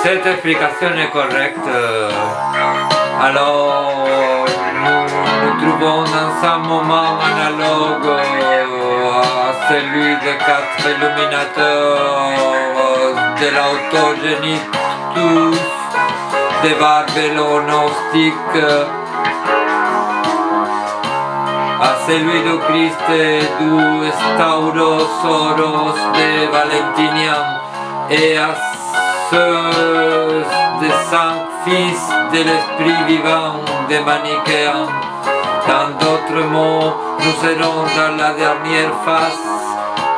Cette explication est correcte. Alors, nous trouvons dans un moment analogue à celui des 4 illuminateurs de l'autogénitus, des babylonognostiques, à celui du Christ et du Stauros Oros des Valentiniens et à ceux des 5 fils de l'Esprit vivant des Manichéens. Dans d'autres mots, nous serons dans la dernière phase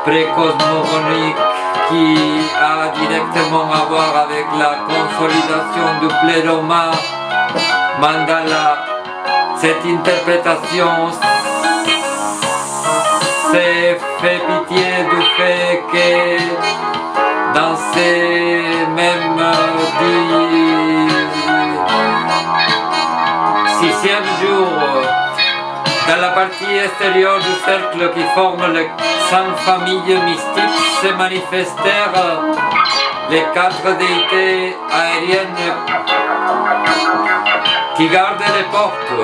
pré-cosmogonique qui a directement à voir avec la consolidation du pléroma mandala. Cette interprétation s'est fait pitié du fait que dans ces mêmes 6e jour, dans la partie extérieure du cercle qui forme les 5 familles mystiques, se manifestèrent les 4 déités aériennes qui gardent les portes.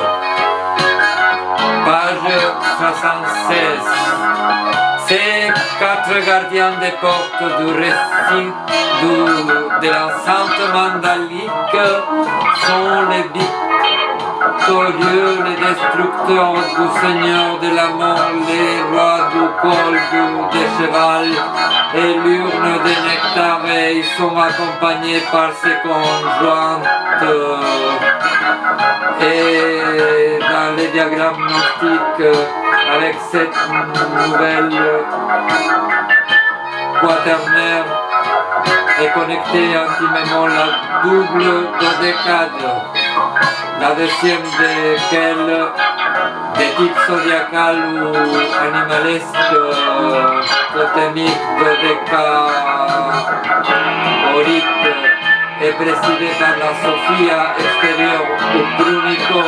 Page 76. Ces 4 gardiens des portes du récit de l'enceinte mandalique sont les victorieux, les destructeurs du Seigneur de la mort, les rois du col des cheval et l'urne de nectar, et ils sont accompagnés par ses conjointes. Et dans les diagrammes gnostiques, avec cette nouvelle quaternaire est connectée intimement la double dodécade, la deuxième desquelles, des types zodiacal ou animalesques, totémiques, dodécaorite, est présidée par la Sophia extérieure ou Brunico.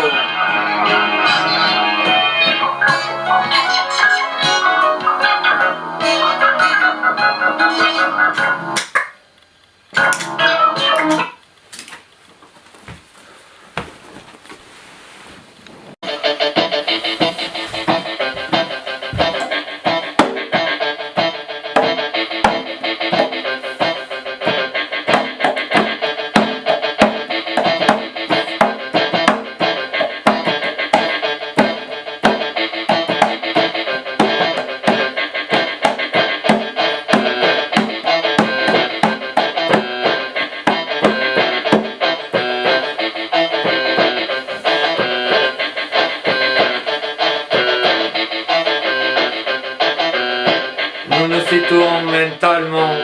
Nous nous situons mentalement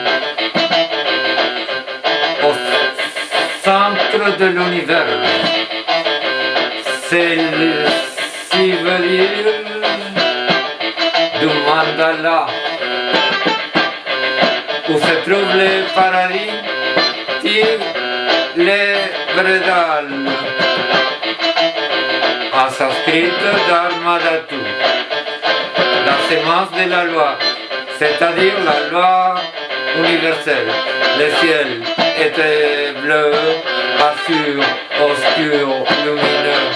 au centre de l'univers. Celle-ci veut dire du mandala, où se trouve le paradis, le Vredal, en sanskrit Dharmadhatu, la sémence de la loi, c'est-à-dire la loi universelle. Le ciel était bleu, azur, obscur, lumineux.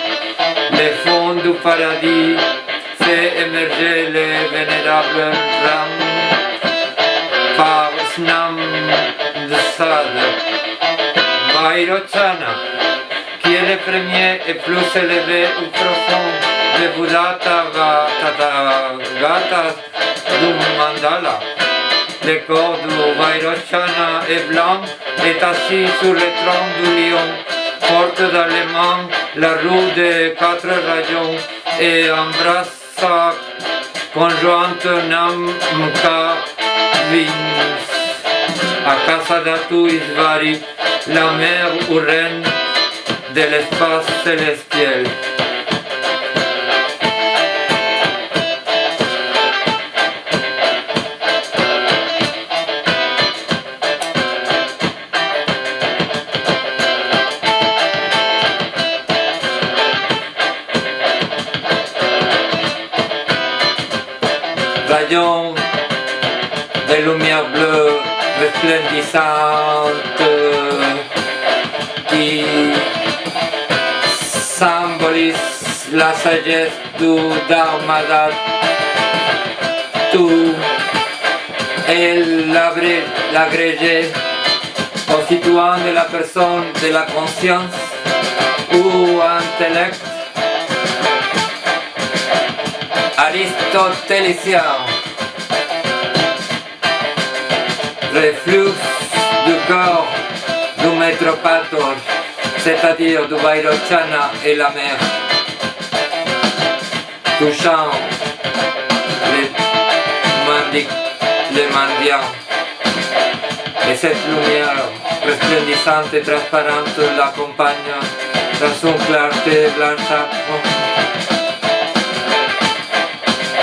Les fonds du paradis fait émerger les vénérables Ram par Snam Vairocana, qui est le premier et plus élevé ou profond de Buddha Tathagata du mandala. Le corps du Vairocana est blanc, est assis sur le tronc du lion, porte dans les mains la roue de 4 rayons et embrasse sa conjointe Namka Vins. Akasadatu Isvari, la mère ou reine de l'espace célestiel. Rayon de lumière bleue resplendissante qui symbolise la sagesse du Dharmadhatu et l'agrégé constituant de la personne de la conscience ou intellect aristotélicien. Reflux du corps du maître Pator, c'est-à-dire du Vairocana et la mer, touchant les mendiants. Et cette lumière resplendissante et transparente l'accompagne dans son clarté blanchâtre,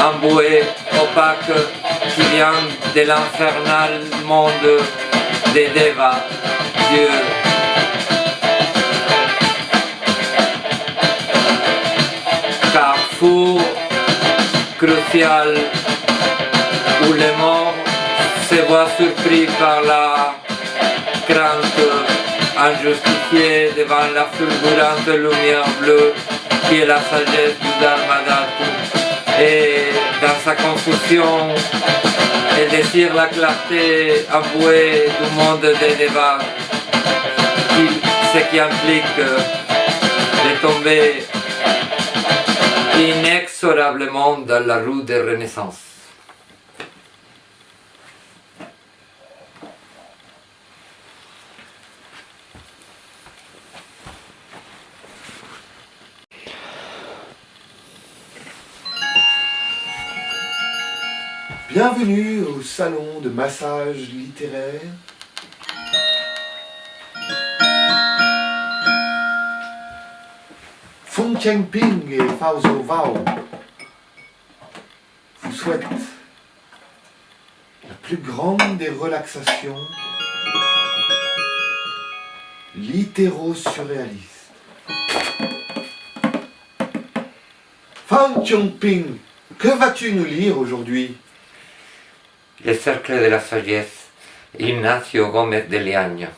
embouée, opaque, qui vient de l'infernal monde des Devas, Dieu. Carrefour crucial où les morts se voient surpris par la crainte injustifiée devant la fulgurante lumière bleue qui est la sagesse du Dharmadhatu. Et dans sa confusion, elle désire la clarté avouée du monde des débats, ce qui implique de tomber inexorablement dans la roue de Renaissance. Bienvenue au salon de massage littéraire. Fong Chengping et Fao Zhou Vao vous souhaitent la plus grande des relaxations littéro-surréalistes. Fong Chengping, que vas-tu nous lire aujourd'hui? Le cercle de la sagesse, Ignacio Gómez de Leaño.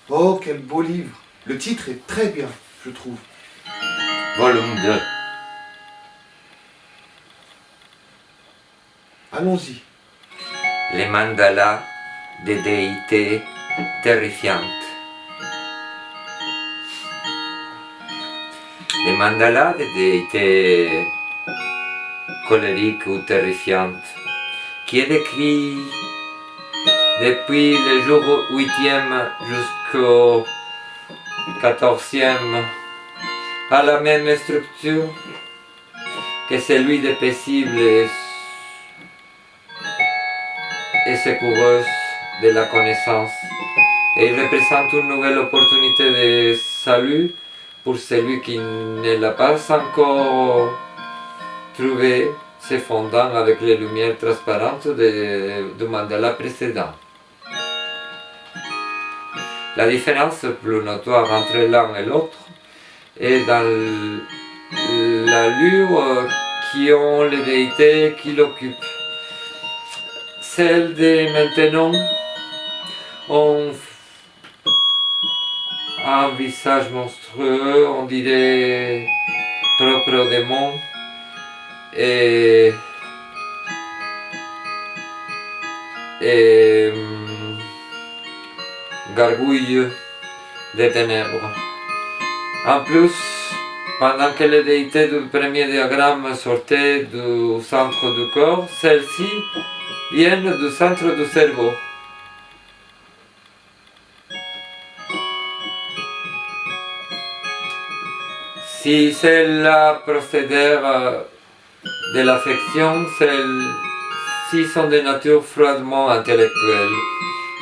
Oh, quel beau livre! Le titre est très bien, je trouve. Volume 2. Allons-y. Les mandalas des déités terrifiantes. Les mandalas des déités colériques ou terrifiantes, qui est décrit depuis le jour 8e jusqu'au 14e à la même structure que celui des paisibles et secoureuse de la connaissance, et il représente une nouvelle opportunité de salut pour celui qui ne l'a pas encore trouvé, se fondant avec les lumières transparentes du mandala précédent. La différence plus notoire entre l'un et l'autre est dans l'allure qui ont les déités qui l'occupent. Celles de maintenant ont un visage monstrueux, on dirait propre au démon, et gargouille des ténèbres. En plus, pendant que les déités du premier diagramme sortaient du centre du corps, celles-ci viennent du centre du cerveau. Si celles-là procédèrent de l'affection, celles-ci sont de nature froidement intellectuelle.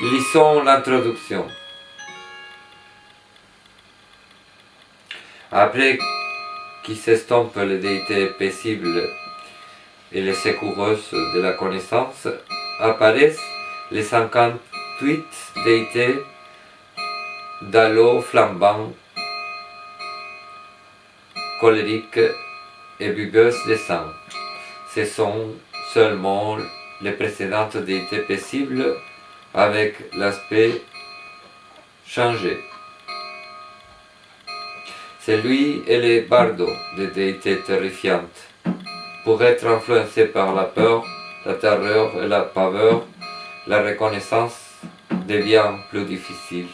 Lisons l'introduction. Après qui s'estompent les déités paisibles et les secoureuses de la connaissance, apparaissent les 58 déités d'halo flambant, colériques et buveuses de sang. Ce sont seulement les précédentes déités paisibles avec l'aspect changé. C'est lui et les bardos des déités terrifiantes. Pour être influencés par la peur, la terreur et la paveur, la reconnaissance devient plus difficile.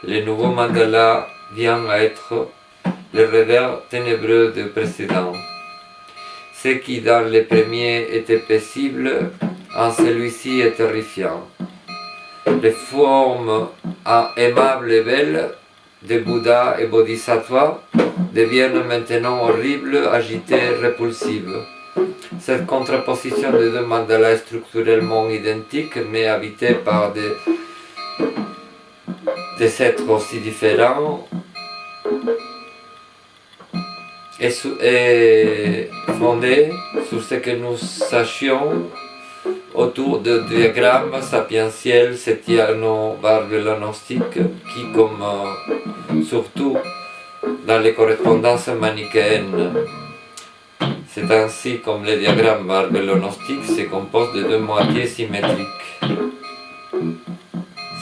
Le nouveau mandala vient à être le revers ténébreux du précédent. Ce qui dans le premier était paisible, en celui-ci est terrifiant. Les formes aimables et belles de Bouddha et Bodhisattva deviennent maintenant horribles, agitées, répulsives. Cette contraposition de deux mandalas structurellement identiques mais habités par des êtres aussi différents est fondée sur ce que nous sachions autour du diagramme sapientiel septiano-barbellonostique qui, comme surtout dans les correspondances manichéennes, c'est ainsi comme le diagramme barbellonostique se compose de deux moitiés symétriques.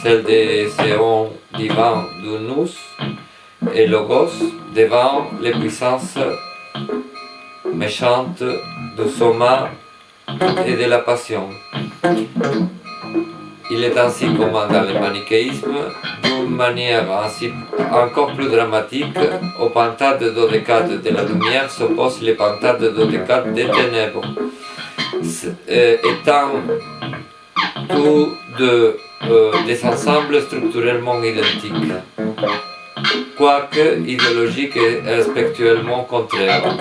Celle des séons divins du nous et logos devant les puissances méchantes du soma et de la passion. Il est ainsi comme dans le manichéisme, d'une manière ainsi encore plus dramatique, aux pentades dodécades de la lumière s'opposent les pentades dodécades des ténèbres, étant tous des ensembles structurellement identiques, quoique idéologiques et respectuellement contraires.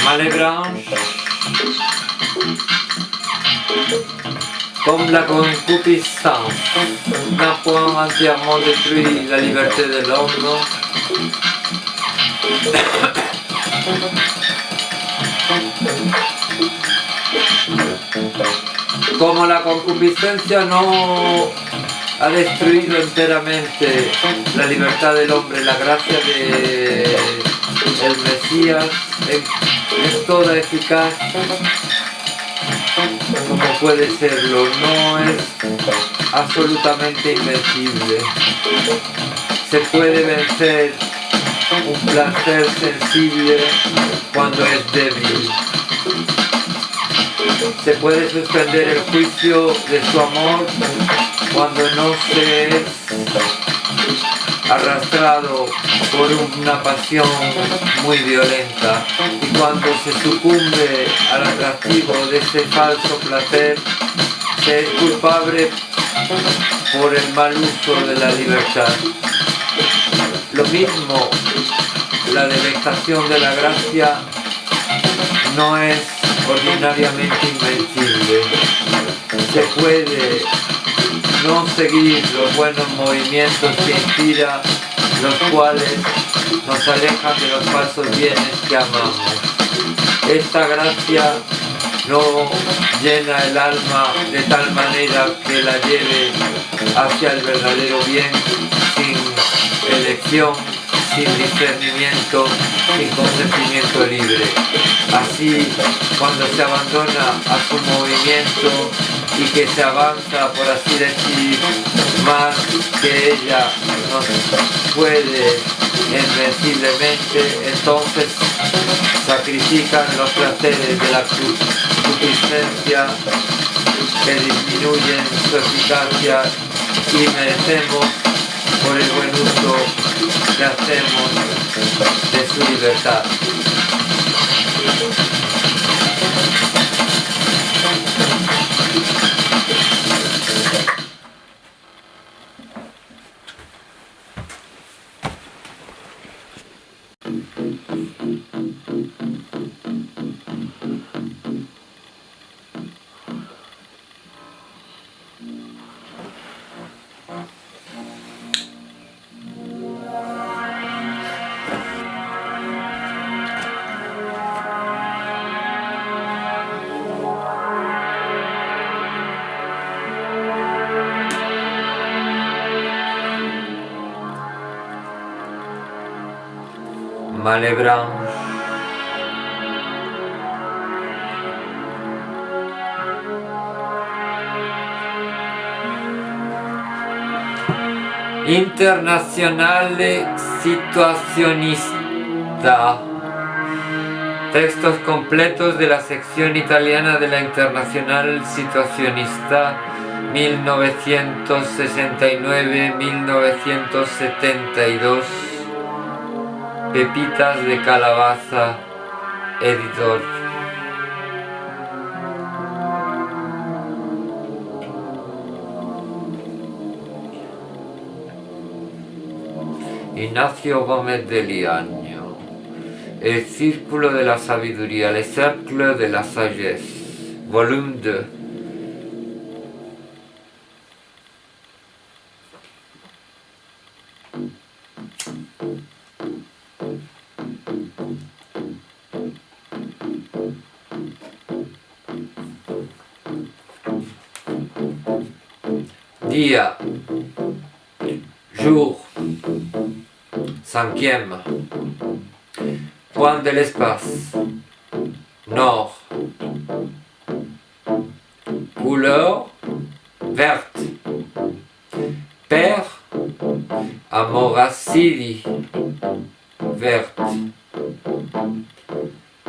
Malebranche, comme la concupiscence n'a point entièrement détruit la liberté de l'homme, como la concupiscencia no ha destruido enteramente la libertad del hombre, la gracia de el Mesías es toda eficaz como puede serlo, no es absolutamente invencible. Se puede vencer un placer sensible cuando es débil. Se puede suspender el juicio de su amor cuando no se es arrastrado por una pasión muy violenta, y cuando se sucumbe al atractivo de ese falso placer, se es culpable por el mal uso de la libertad. Lo mismo, la delectación de la gracia no es ordinariamente invencible. Se puede no seguir los buenos movimientos que inspira, los cuales nos alejan de los falsos bienes que amamos. Esta gracia no llena el alma de tal manera que la lleve hacia el verdadero bien, sin elección, sin discernimiento, sin consentimiento libre. Así, cuando se abandona a su movimiento y que se avanza, por así decir, más que ella nos puede invenciblemente, entonces sacrifican los placeres de la concupiscencia, que disminuyen su eficacia, y merecemos, por el buen uso que hacemos de su libertad. Malebranche. Internazionale Situacionista. Textos completos de la sección italiana de la Internacional Situacionista 1969-1972. Pepitas de Calabaza, editor. Ignacio Gómez de Liaño. El Círculo de la Sabiduría, Le Cercle de la Sagesse, volume 2. Dia, jour, cinquième, point de l'espace, nord, couleur, verte, père, Amoracidi, verte,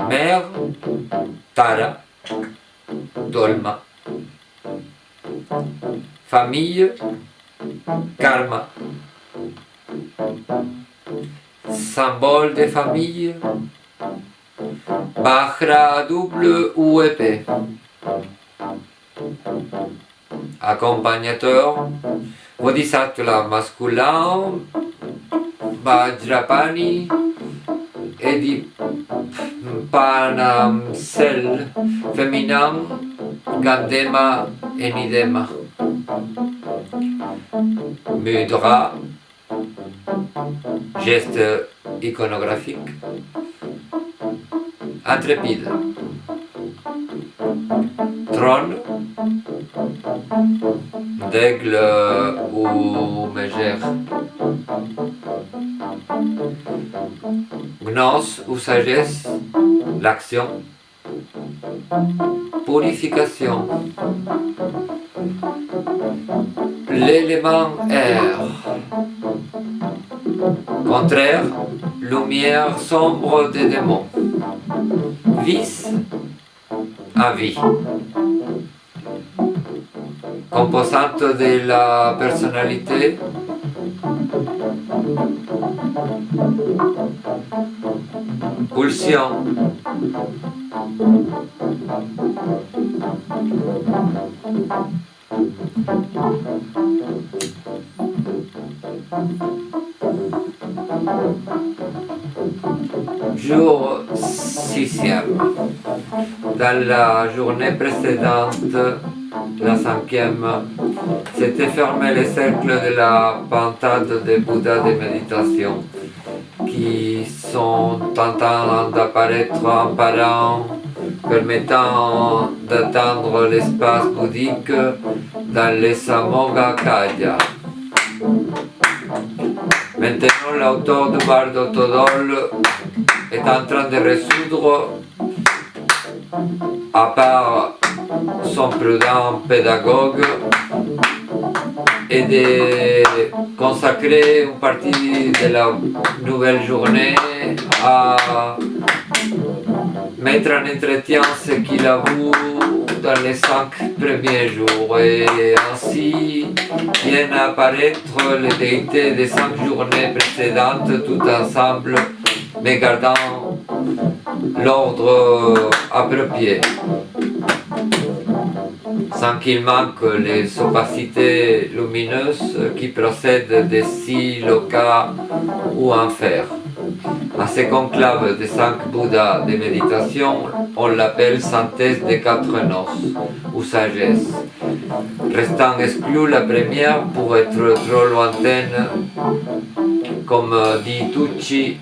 mère, Tara, Dolma, famille, karma. Symbole de famille, barra double ou épée. Accompagnateur, Bodhisattva masculin, Vajrapani, Edipanamsel féminin, Gandema et Nidema. Mudra, geste iconographique. Intrépide. Trône, d'aigle ou mégère. Gnose ou sagesse, l'action. Purification. l'élément air. Contraire, lumière sombre des démons. Vice, avis. Composante de la personnalité. Pulsion. Jour 6e. Dans la journée précédente, la 5e, s'était fermé le cercle de la pintade des Bouddhas de méditation qui sont en train d'apparaître en parents, permettant d'atteindre l'espace bouddhique dans les Samogakaya. Maintenant, l'auteur du Bardo Todol est en train de résoudre, à part son prudent pédagogue, et de consacrer une partie de la nouvelle journée à mettre en entretien ce qu'il a vu dans les 5 premiers jours, et ainsi viennent apparaître les déités des 5 journées précédentes tout ensemble, mais gardant l'ordre approprié, sans qu'il manque les opacités lumineuses qui procèdent des 6 lokas ou enfers. À ce conclave des 5 Bouddhas de méditation, on l'appelle synthèse des 4 noces, ou sagesse, restant exclue la première pour être trop lointaine, comme dit Tucci,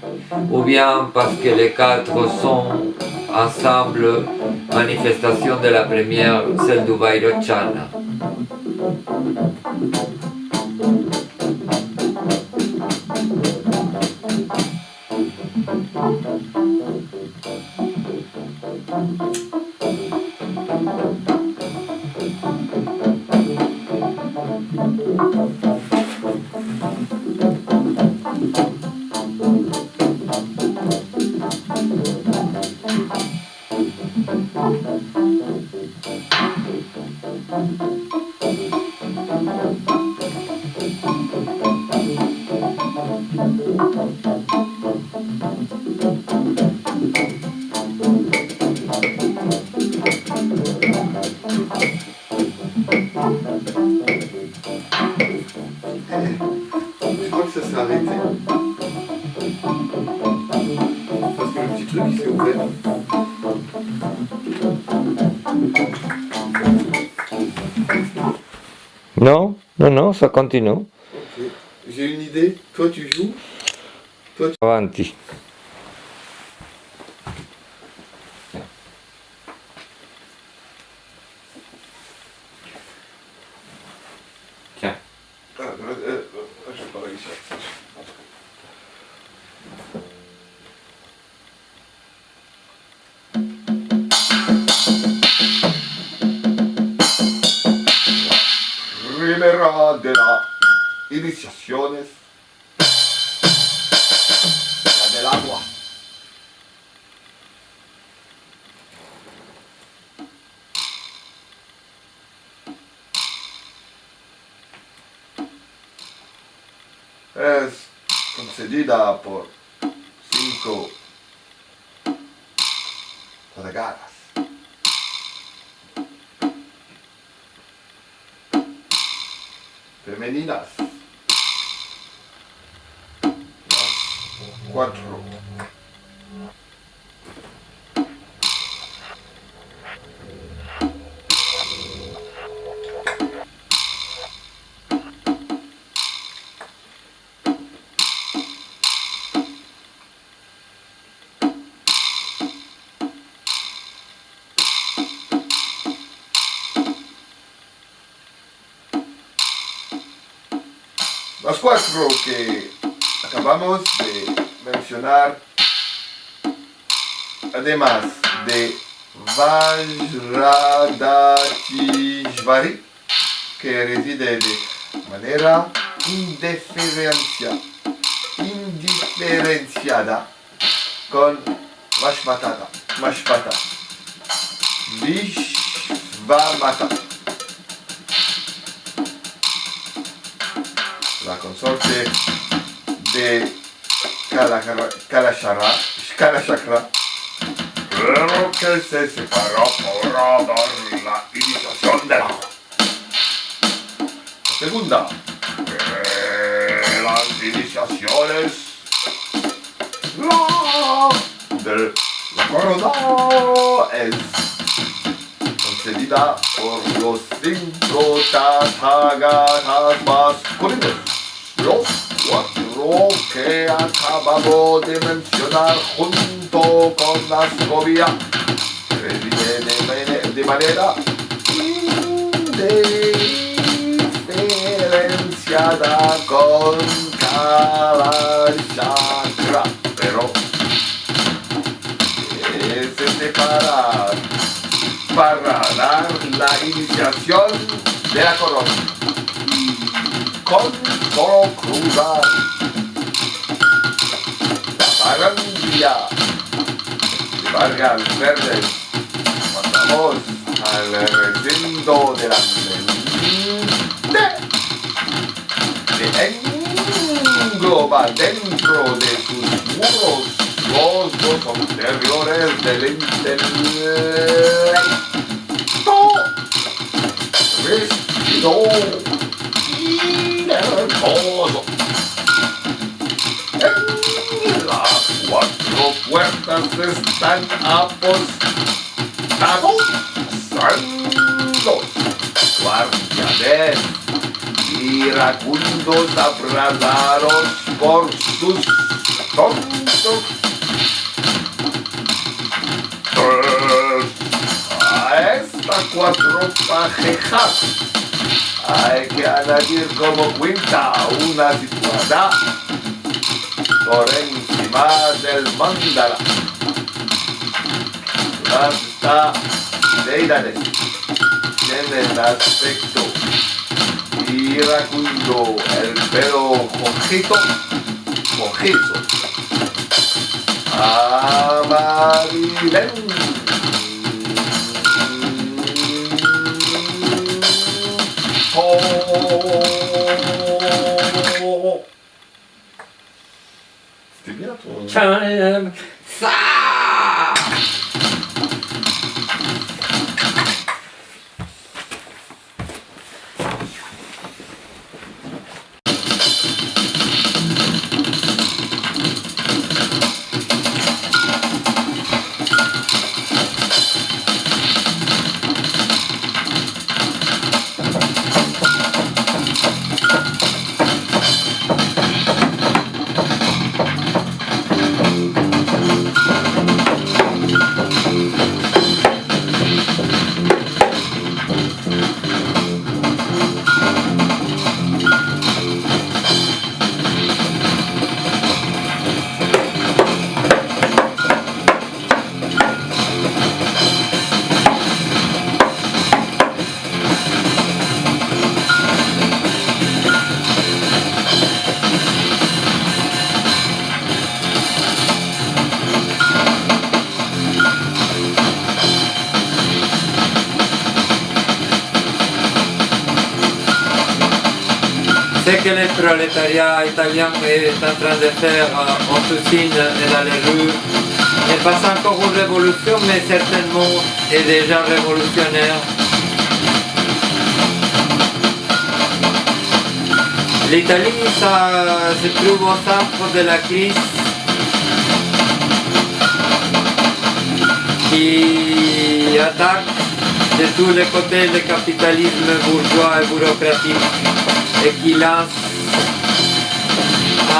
ou bien parce que les 4 sont ensemble manifestation de la première, celle du Vairochana. Je crois que ça s'est arrêté. Parce que le petit truc il s'est ouvert. Non, non, non, ça continue. Ok. J'ai une idée. Toi tu joues. Avanti. Tiens. Je vais pas réussir. Primera de las iniciaciones, la del agua. Es concedida por 5 regalas. Femeninas. Las 4. Las 4 que acabamos de mencionar, además de Vajradachishvari, que reside de manera indiferenciada con Vashvatata. Vishvamata. La consorte de Kalashakra, pero que se separó para dar la iniciación del agua. La segunda, las iniciaciones de la corona es concedida por los 5 Tathagatas masculinos, los 4 que acabamos de mencionar junto con la Scovia, de manera indiferenciada con Kalashakra, pero se separan para dar la iniciación de la corona. Con solo cruzar la barandilla de Vargas Verdes, pasamos al recinto de la mente, que engloba dentro de sus muros los dos anteriores del intelecto vestido y nervoso. En las 4 puertas están apostados santos guardianes iracundos abrazados por sus tontos. A estas 4 parejas hay que añadir como quinta una situada por encima del mandala. Las deidades tienen aspecto iracundo, el pelo cojizo, amarillento, c'était bien ton... Ça. Ce que le prolétariat italien est en train de faire en Sicile et dans les rues n'est pas encore une révolution, mais certainement est déjà révolutionnaire. L'Italie, ça se trouve au centre de la crise qui attaque de tous les côtés le capitalisme bourgeois et bureaucratique et qui lance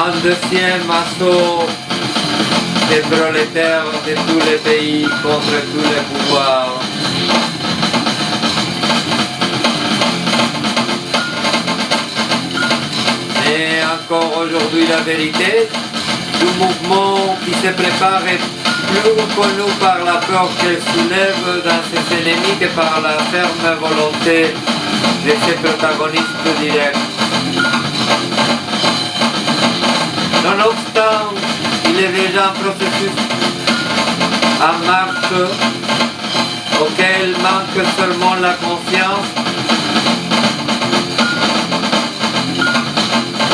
un deuxième assaut des prolétaires de tous les pays contre tous les pouvoirs. Et encore aujourd'hui la vérité du mouvement qui se prépare est plus connu par la peur qu'elle soulève dans ses ennemis que par la ferme volonté de ses protagonistes directs. Nonobstant, il est déjà un processus en marche auquel manque seulement la conscience.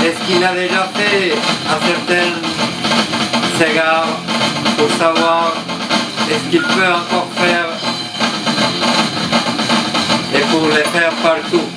Et ce qu'il a déjà fait à certains égards pour savoir est-ce qu'il peut encore faire et pour les faire partout.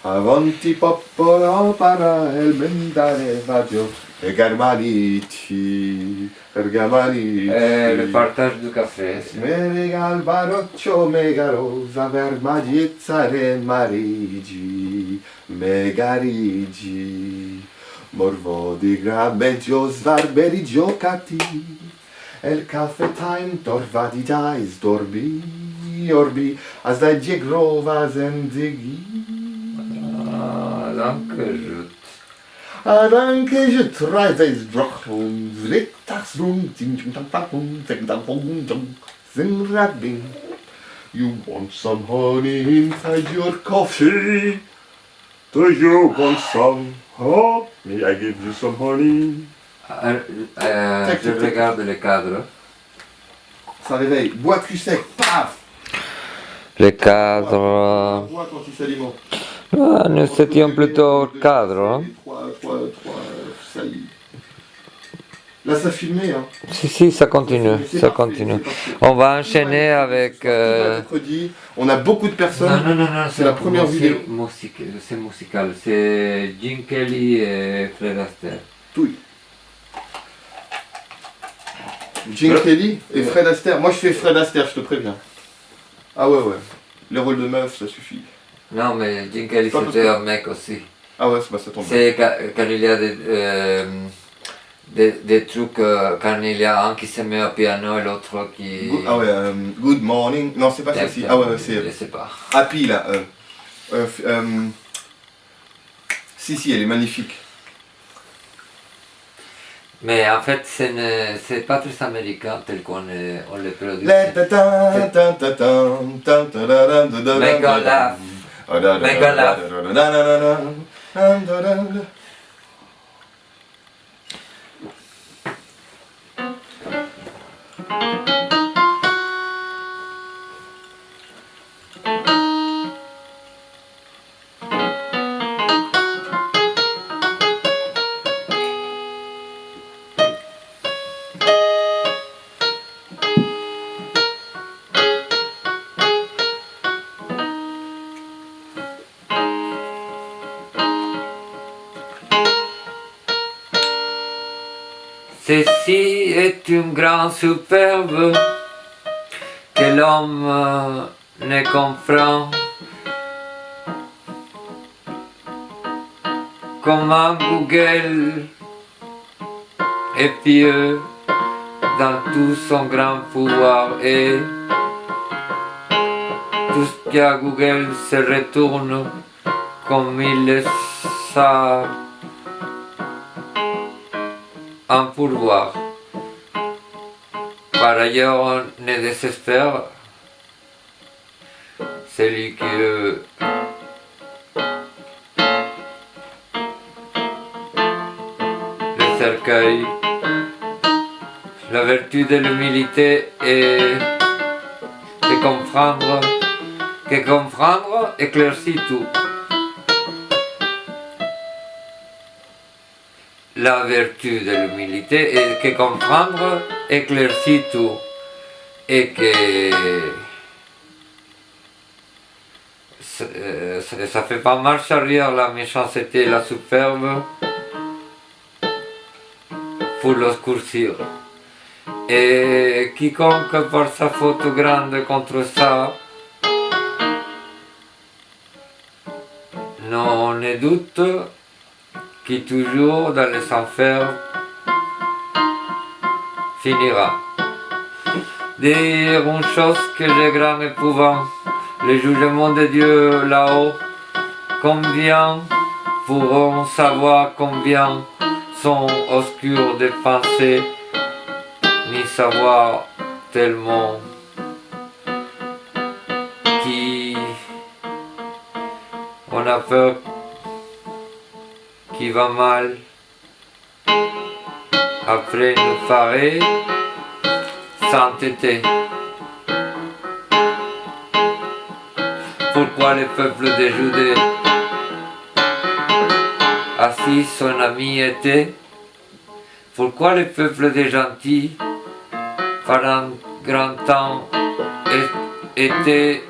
Avanti popolo para el mendare vaggio e garmanici, Le partage du café. Meregal baroccio megarosa ver magizzare marigi, megarigi, morvo di grabeggio svarberi giocati, El Café Time, Dorvadida is Dorbi, Orbi, as da Diegrova Zendigi. Danke, Jut. Danke, je try this drochum, Zriktaxrum, Tinchum, Zingrabbing. You want some honey inside your coffee? Do you want some? Oh, may I give you some honey? Je regarde le cadre. Ça réveille. Bois cul sec, paf! Le cadre. Bois quand il s'alimente. Ah, nous étions plutôt au cadre. Hein? Trois, ça y est. Là, ça filmait, hein. Si, ça continue. C'est Ça parfait, continue. c'est parfait. On va enchaîner avec. Tout va être dit. On a beaucoup de personnes. Non, c'est la première vidéo. C'est musical. C'est Gene Kelly et Fred Astaire. Tout. Gene Kelly et Fred Astaire. Moi, je fais Fred Astaire, je te préviens. Ah ouais. Les rôles de meuf, ça suffit. Non, mais Gene Kelly, Pas c'était parce un mec aussi. Ah ouais, ça tombe. C'est quand il y a des trucs, quand il y a un qui se met au piano et l'autre qui... Ah ouais, Good Morning. Non, c'est pas ça aussi. Ah ouais, c'est Je sais pas. Happy là. Si, elle est magnifique. Mais en fait, c'est pas très américain tel qu'on le produit. Make a laugh. Make a laugh. Ceci est une grande superbe que l'homme ne comprend. Comment Google est pieux dans tout son grand pouvoir et tout ce qui à Google se retourne comme il le sait. Un pourvoir. Par ailleurs, on ne désespère. Celui qui le cercueil. La vertu de l'humilité est de comprendre que comprendre éclaircit tout. La vertu de l'humilité est que comprendre éclaircit tout et que ça fait pas marche arrière la méchanceté, la superbe pour l'obscurcir. Et quiconque porte sa faute grande contre ça, non ne doute qui toujours dans les enfers finira. Dire une chose que j'ai grand épouvant, le jugement de Dieu là-haut, combien pourront savoir combien sont obscurs des pensées, ni savoir tellement qui on a peur qui va mal, après nous ferait s'entêter. Pourquoi le peuple de Judée, assis son ami était, pourquoi le peuple des gentils, par un grand temps, était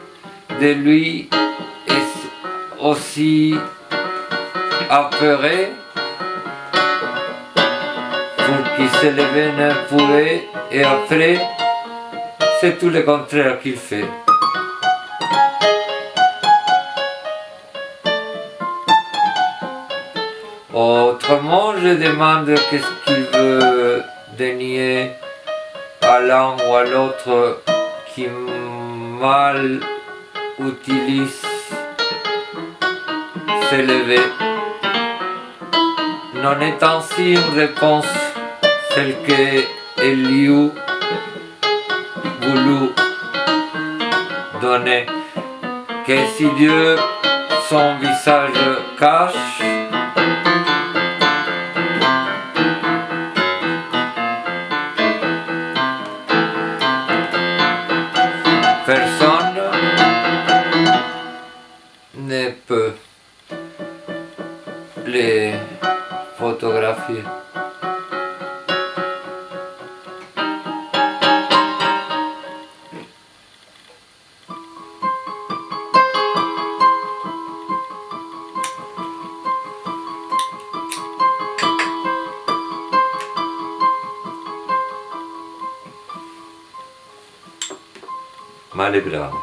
de lui aussi apeuré, pour qu'il se levait ne pouvait, et après, c'est tout le contraire qu'il fait. Autrement, je demande qu'est-ce qu'il veut dénier à l'un ou à l'autre qui mal utilise s'élever. Non est ainsi une réponse celle que Eliou voulu donner, que si Dieu son visage cache, personne ne peut les photographier. Malebranche.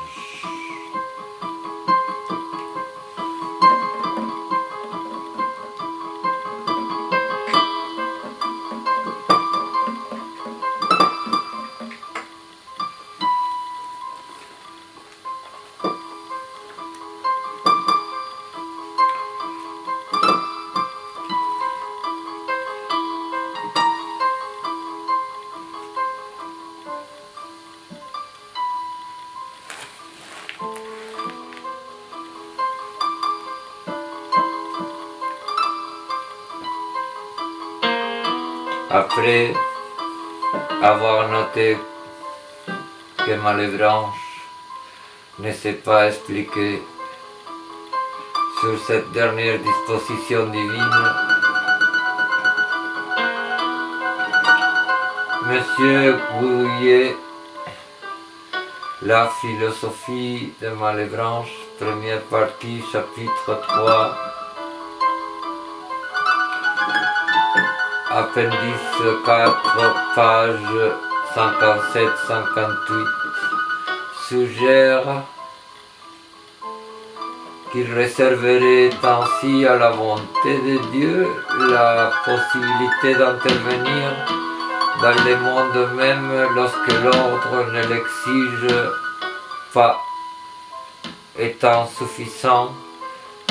Après avoir noté que Malebranche ne s'est pas expliqué sur cette dernière disposition divine, Monsieur Gouillet, La philosophie de Malebranche, première partie, chapitre 3, appendice 4, page 57-58, suggère qu'il réserverait ainsi à la volonté de Dieu la possibilité d'intervenir dans le monde même lorsque l'ordre ne l'exige pas, étant suffisant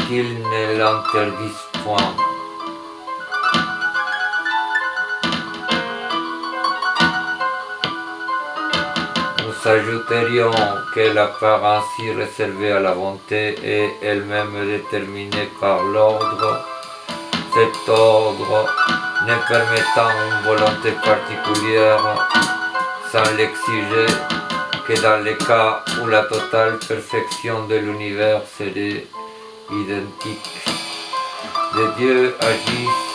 qu'il ne l'interdise point. Nous ajouterions que la part ainsi réservée à la volonté est elle-même déterminée par l'ordre, cet ordre ne permettant une volonté particulière sans l'exiger que dans le cas où la totale perfection de l'univers serait identique. Les dieux agissent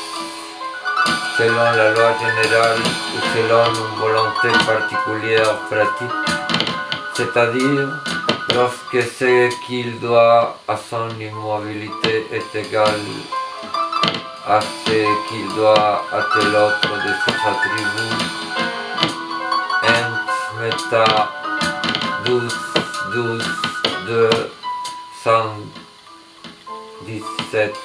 selon la loi générale ou selon une volonté particulière pratique, c'est-à-dire lorsque ce qu'il doit à son immobilité est égal à ce qu'il doit à tel autre de ses attributs. Ent meta 12 2 117.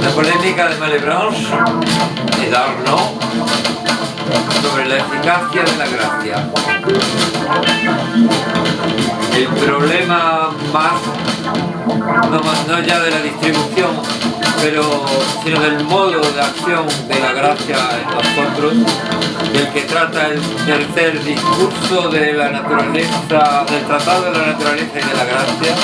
La polémica de Malebranche y d'Arnaud sobre la eficacia de la gracia. El problema no ya de la distribución, sino del modo de acción de la gracia en nosotros, del que trata el tercer discurso de la naturaleza, del tratado de la naturaleza y de la gracia.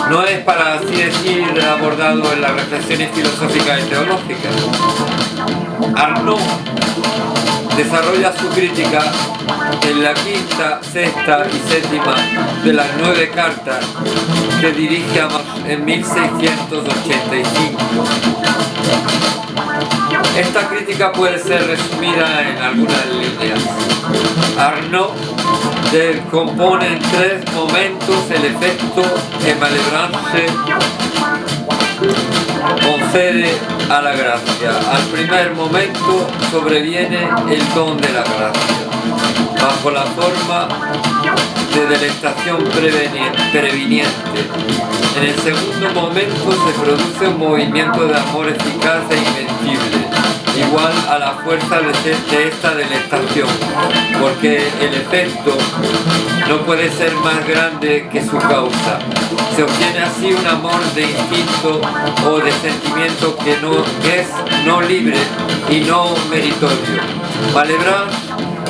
No es, para así decir, abordado en las reflexiones filosóficas y teológicas. Arnaud desarrolla su crítica en la quinta, sexta y séptima de las 9 cartas que dirige en 1685. Esta crítica puede ser resumida en algunas líneas. Arnaud compone en 3 momentos el efecto que Malebranche concede a la gracia. Al primer momento sobreviene el don de la gracia, bajo la forma de delectación previniente. En el segundo momento se produce un movimiento de amor eficaz e invencible, igual a la fuerza de esta delectación, porque el efecto no puede ser más grande que su causa. Se obtiene así un amor de instinto o de sentimiento que es no libre y no meritorio. Malebranche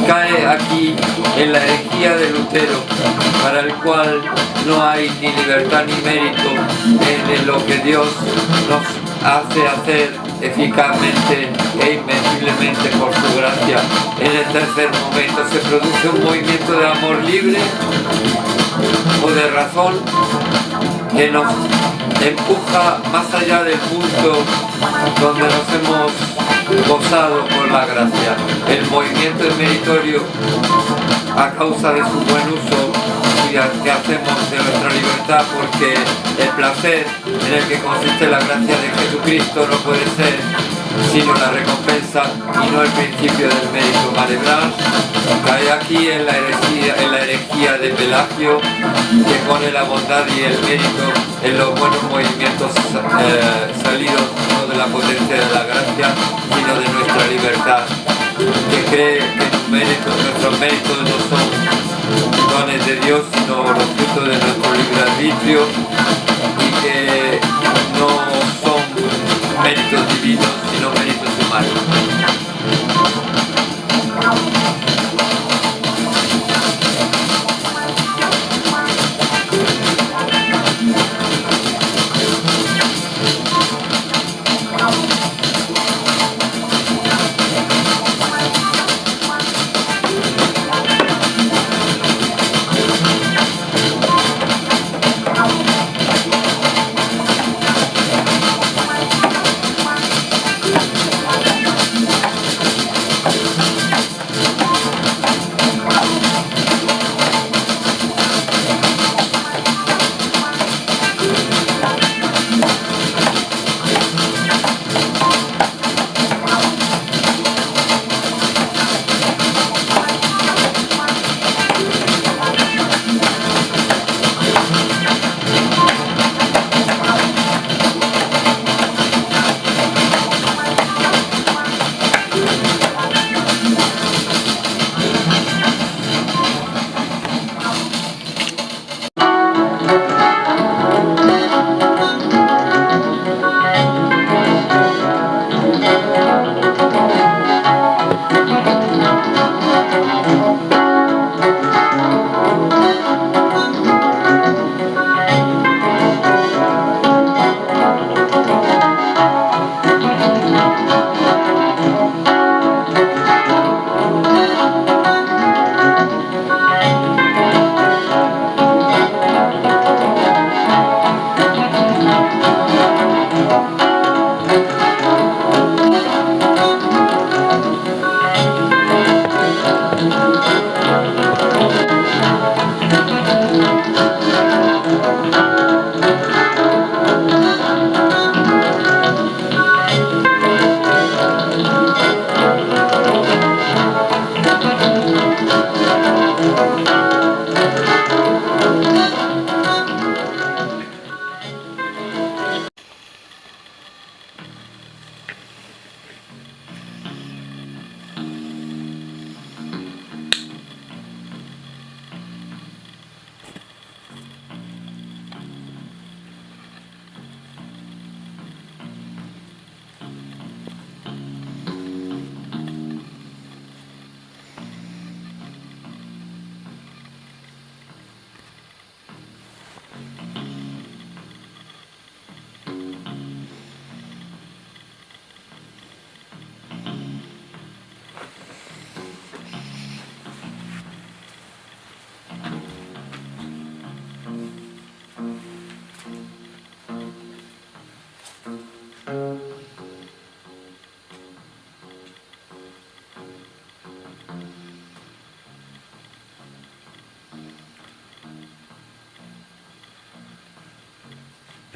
cae aquí en la herejía de Lutero, para el cual no hay ni libertad ni mérito en lo que Dios nos hace hacer eficazmente e invenciblemente por su gracia. En el tercer momento se produce un movimiento de amor libre o de razón que nos empuja más allá del punto donde nos hemos gozado por la gracia. El movimiento es meritorio a causa de su buen uso que hacemos de nuestra libertad, porque el placer en el que consiste la gracia de Jesucristo no puede ser sino la recompensa y no el principio del mérito. Malebran cae aquí en la herejía de Pelagio, que pone la bondad y el mérito en los buenos movimientos salidos no de la potencia de la gracia, sino de nuestra libertad, que cree que nuestros méritos no son dones de Dios, sino los frutos de nuestro libre arbitrio, y que no son méritos divinos, sino méritos humanos.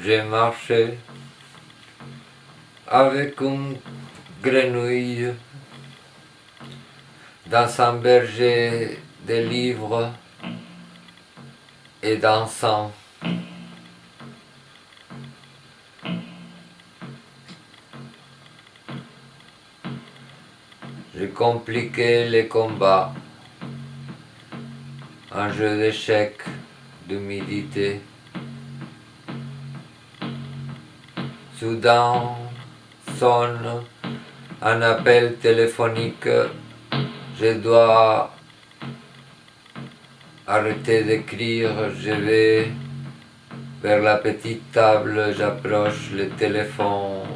J'ai marché avec une grenouille dans un berger de livres et d'encens. J'ai compliqué les combats, un jeu d'échecs, d'humidité. Soudain sonne un appel téléphonique. Je dois arrêter d'écrire. Je vais vers la petite table. J'approche le téléphone.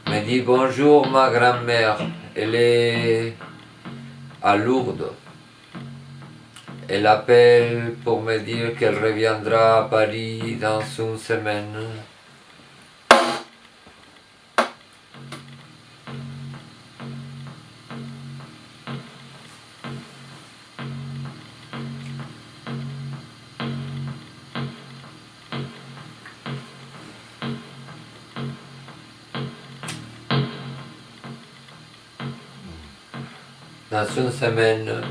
Me dit bonjour ma grand-mère. Elle est à Lourdes. Elle appelle pour me dire qu'elle reviendra à Paris dans une semaine. Dans une semaine,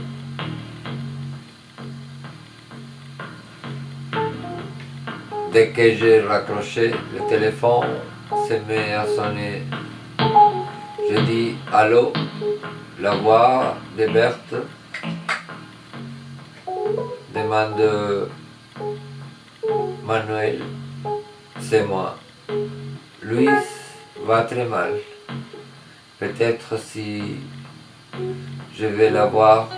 dès que j'ai raccroché, le téléphone se met à sonner. Je dis allô, la voix de Berthe demande Manuel, c'est moi. Louis va très mal. Peut-être si je vais la voir.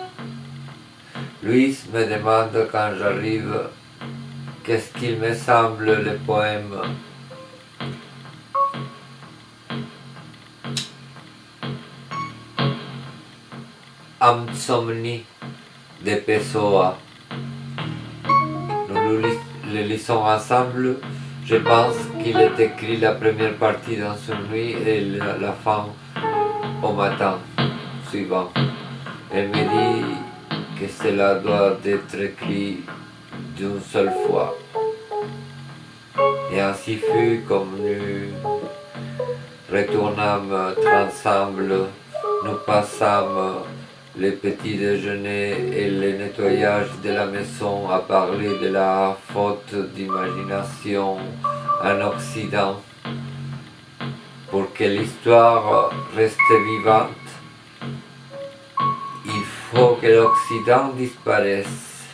Louis me demande quand j'arrive qu'est-ce qu'il me semble le poème. Insomnie de Pessoa. Nous le lisons ensemble. Je pense qu'il est écrit la première partie dans une nuit et la fin au matin suivant. Elle me dit que cela doit être écrit d'une seule fois. Et ainsi fut comme nous retournâmes ensemble, nous passâmes le petit déjeuner et le nettoyage de la maison à parler de la faute d'imagination en Occident. Pour que l'histoire reste vivante, il faut que l'Occident disparaisse.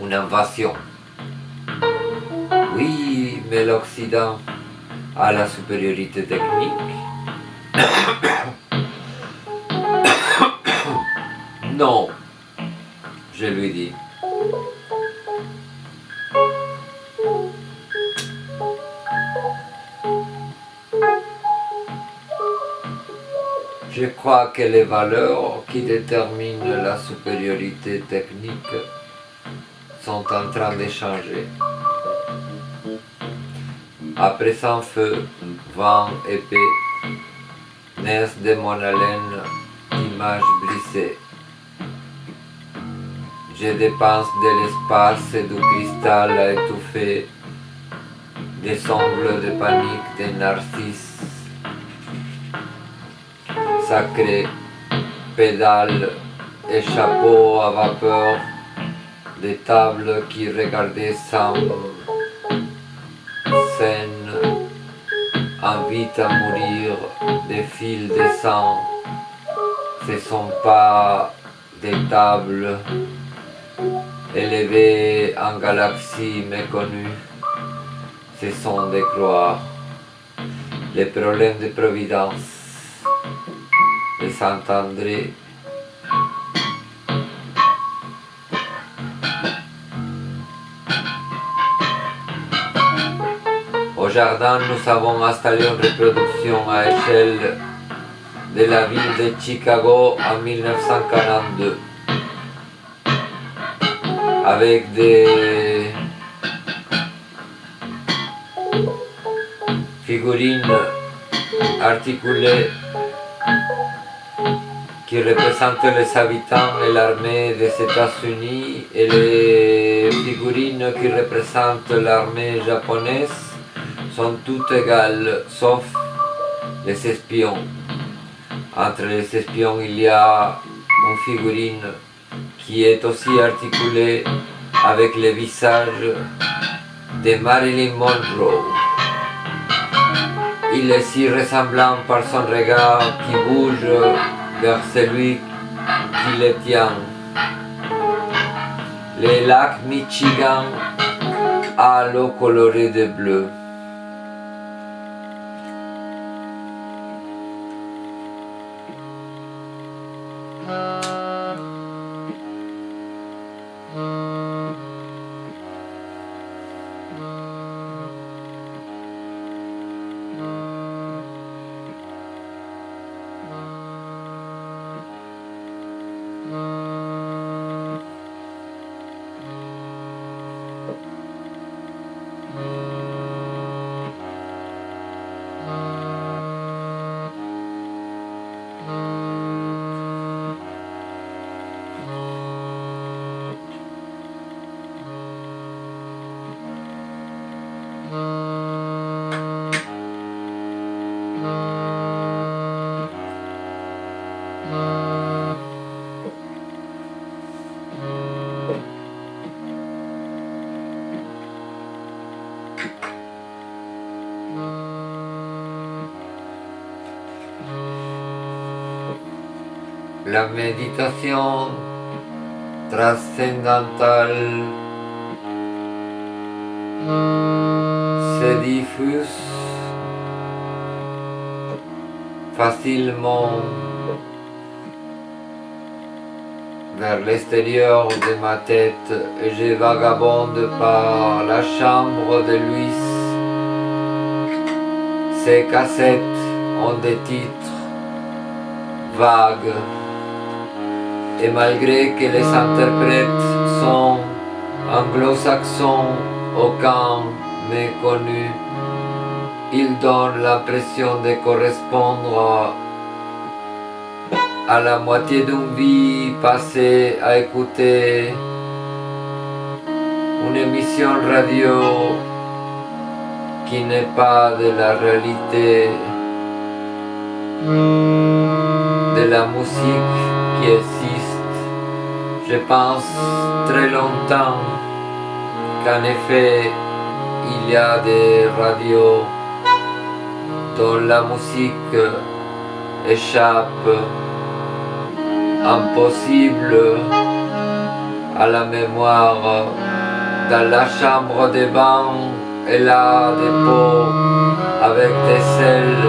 Une invasion. Oui, mais l'Occident a la supériorité technique. Non, je lui dis. Je crois que les valeurs qui déterminent la supériorité technique sont en train de changer. Après sans feu, vent épais, naissent de mon haleine d'images brisées. Je dépense de l'espace et du cristal à étouffer des sanglots de panique des narcisses. Sacré, pédales et chapeaux à vapeur, des tables qui regardaient sans scène, invitent à mourir, des fils de sang. Ce sont pas des tables élevées en galaxies méconnues, ce sont des croix. Les problèmes de providence de Saint-André. Au jardin, nous avons installé une reproduction à échelle de la ville de Chicago en 1942 avec des figurines articulées qui représentent les habitants et l'armée des États-Unis et les figurines qui représentent l'armée japonaise sont toutes égales, sauf les espions. Entre les espions, il y a une figurine qui est aussi articulée avec le visage de Marilyn Monroe. Il est si ressemblant par son regard qui bouge vers celui qui le tient. Le lac Michigan a l'eau colorée de bleu. la méditation transcendantale se diffuse facilement vers l'extérieur de ma tête et je vagabonde par la chambre de Louis. Ces cassettes ont des titres vagues et malgré que les interprètes sont anglo-saxons, aucun méconnu, ils donnent l'impression de correspondre à la moitié d'une vie passée à écouter une émission radio qui n'est pas de la réalité de la musique qui existe. Je pense très longtemps qu'en effet il y a des radios dont la musique échappe, impossible à la mémoire. Dans la chambre des bains, elle a des pots avec des sels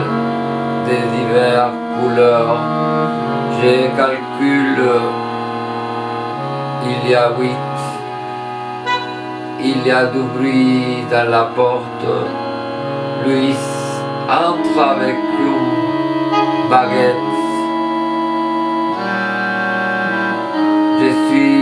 de diverses couleurs. Je calcule, il y a 8. Il y a du bruit dans la porte. Louis entre avec une baguette. Je suis